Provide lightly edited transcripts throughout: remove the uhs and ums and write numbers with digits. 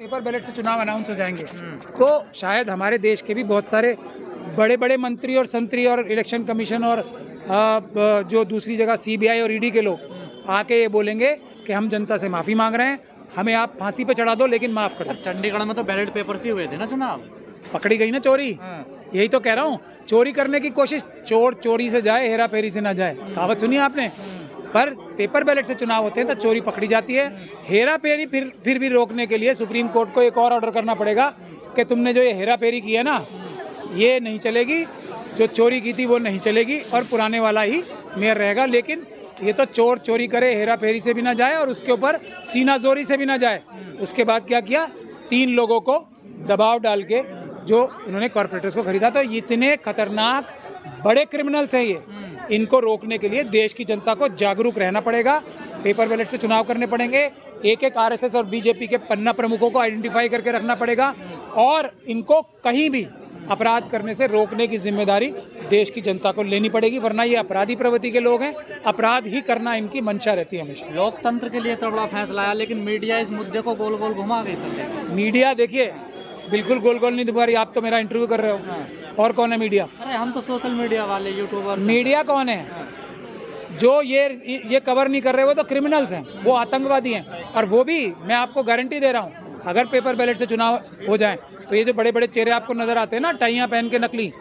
Paper ballot से चुनाव announce हो जाएंगे तो शायद हमारे देश के भी बहुत सारे बड़े बड़े मंत्री और संतरी और इलेक्शन कमीशन और जो दूसरी जगह सीबीआई और ईडी के लोग आके ये बोलेंगे कि हम जनता से माफ़ी मांग रहे हैं, हमें आप फांसी पे चढ़ा दो लेकिन माफ़ कर दो। चंडीगढ़ में तो बैलेट पेपर से हुए थे ना चुनाव, पकड़ी गई ना चोरी। यही तो कह रहा हूँ, चोरी करने की कोशिश, चोर चोरी से जाए हेरा फेरी से ना जाए, कहावत सुनी आपने। पर पेपर बैलेट से चुनाव होते हैं तो चोरी पकड़ी जाती है। हेरा फेरी फिर भी रोकने के लिए सुप्रीम कोर्ट को एक और ऑर्डर करना पड़ेगा कि तुमने जो ये हेरा फेरी की है ना, ये नहीं चलेगी, जो चोरी की थी वो नहीं चलेगी और पुराने वाला ही मेयर रहेगा। लेकिन ये तो चोर चोरी करे, हेरा फेरी से भी ना जाए और उसके ऊपर सीना जोरी से भी ना जाए। उसके बाद क्या किया, 3 लोगों को दबाव डाल के जो इन्होंने कॉर्पोरेटर्स को खरीदा। तो इतने खतरनाक बड़े क्रिमिनल्स हैं ये, इनको रोकने के लिए देश की जनता को जागरूक रहना पड़ेगा। पेपर बैलेट से चुनाव करने पड़ेंगे, एक एक आरएसएस और बीजेपी के पन्ना प्रमुखों को आइडेंटिफाई करके रखना पड़ेगा और इनको कहीं भी अपराध करने से रोकने की जिम्मेदारी देश की जनता को लेनी पड़ेगी, वरना ये अपराधी प्रवृत्ति के लोग हैं, अपराध ही करना इनकी मंशा रहती है हमेशा। लोकतंत्र के लिए तो बड़ा फैसला आया, लेकिन मीडिया इस मुद्दे को गोल गोल घुमा गई सर। मीडिया देखिए बिल्कुल गोल गोल नहीं घुमा रही। आप तो मेरा इंटरव्यू कर रहे हो, और कौन है मीडिया? अरे हम तो सोशल मीडिया वाले यूट्यूबर। मीडिया कौन है? जो ये कवर नहीं कर रहे वो तो क्रिमिनल्स हैं, वो आतंकवादी हैं। और वो भी मैं आपको गारंटी दे रहा हूँ, अगर पेपर बैलेट से चुनाव हो जाए तो ये जो बड़े बड़े चेहरे आपको नजर आते हैं ना, टाइयाँ पहन के नकली,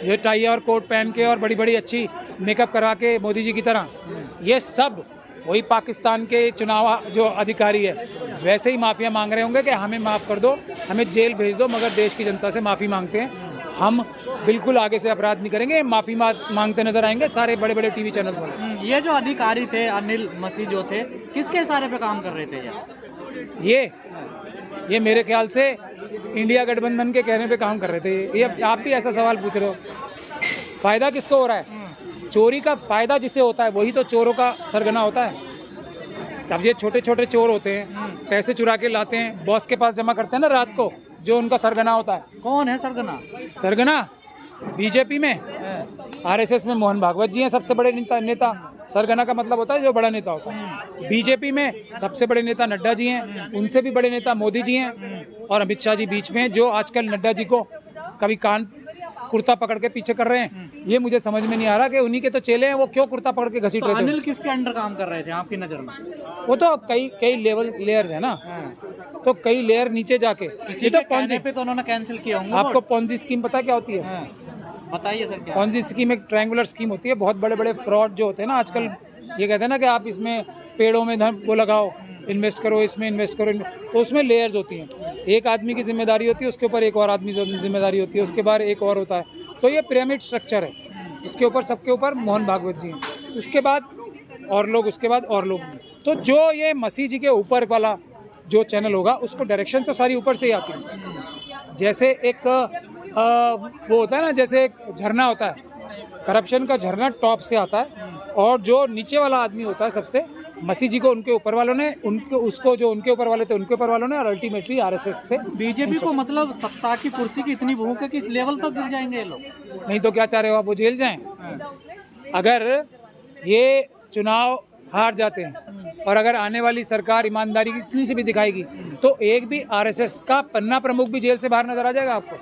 ये टाइयाँ और कोट पहन के और बड़ी बड़ी अच्छी मेकअप करा के मोदी जी की तरह, ये सब वही पाकिस्तान के चुनाव जो अधिकारी है वैसे ही माफिया मांग रहे होंगे कि हमें माफ़ कर दो, हमें जेल भेज दो, मगर देश की जनता से माफ़ी मांगते हैं। हम बिल्कुल आगे से अपराध नहीं करेंगे, माफ़ी मांगते नजर आएंगे सारे बड़े बड़े टीवी चैनल्स वाले। ये जो अधिकारी थे अनिल मसीह जो थे, किसके इशारे पे काम कर रहे थे यार? ये मेरे ख्याल से इंडिया गठबंधन के कहने पे काम कर रहे थे। ये आप भी ऐसा सवाल पूछ रहे हो, फ़ायदा किसको हो रहा है? चोरी का फ़ायदा जिसे होता है वही तो चोरों का सरगना होता है। अब ये छोटे छोटे चोर होते हैं, पैसे चुरा के लाते हैं, बॉस के पास जमा करते हैं ना रात को, जो उनका सरगना होता है। कौन है सरगना? सरगना बीजेपी में, आरएसएस में मोहन भागवत जी हैं सबसे बड़े नेता। सरगना का मतलब होता है जो बड़ा नेता होता है। बीजेपी में सबसे बड़े नेता नड्डा जी हैं, उनसे भी बड़े नेता मोदी जी हैं और अमित शाह जी बीच में, जो आजकल नड्डा जी को कभी कान कुर्ता पकड़ के पीछे कर रहे हैं। ये मुझे समझ में नहीं आ रहा कि उन्हीं के तो चेले हैं, वो क्यों कुर्ता पकड़ के घसीट रहे थे। अनिल किसके अंडर काम कर रहे थे आपकी नज़र में? वो तो कई लेयर्स है ना, तो कई लेयर नीचे जाके किसी तो कहने पे तो उन्होंने कैंसिल किया होंगे। आपको पॉन्जी स्कीम पता क्या होती है? बताइए सर क्या। पॉन्जी स्कीम एक ट्रायंगुलर स्कीम होती है। बहुत बड़े बड़े फ्रॉड जो होते हैं ना आजकल, ये कहते हैं ना कि आप इसमें पेड़ों में धन वो लगाओ, इन्वेस्ट करो, इसमें इन्वेस्ट करो, तो उसमें लेयर्स होती हैं। एक आदमी की जिम्मेदारी होती है, उसके ऊपर एक और आदमी जिम्मेदारी होती है, उसके बाद एक और होता है। तो ये पिरामिड स्ट्रक्चर है, जिसके ऊपर सबके ऊपर मोहन भागवत जी हैं, उसके बाद और लोग, उसके बाद और लोग। तो जो ये मसीह जी के ऊपर वाला जो चैनल होगा, उसको डायरेक्शन तो सारी ऊपर से ही आती है। जैसे एक वो होता है ना, जैसे एक झरना होता है, करप्शन का झरना टॉप से आता है, और जो नीचे वाला आदमी होता है सबसे, मसीह जी को उनके ऊपर वालों ने, उसको जो उनके ऊपर वाले थे उनके ऊपर वालों ने, और अल्टीमेटली आरएसएस से। बीजेपी को मतलब सत्ता की कुर्सी की इतनी भूख है कि इस लेवल तक गिर जाएंगे ये लोग? नहीं तो क्या चाह रहे हो आप, वो जेल जाएं? अगर ये चुनाव हार जाते हैं और अगर आने वाली सरकार ईमानदारी की इतनी सी भी दिखाएगी, तो एक भी आरएसएस का पन्ना प्रमुख भी जेल से बाहर नजर आ जाएगा आपको।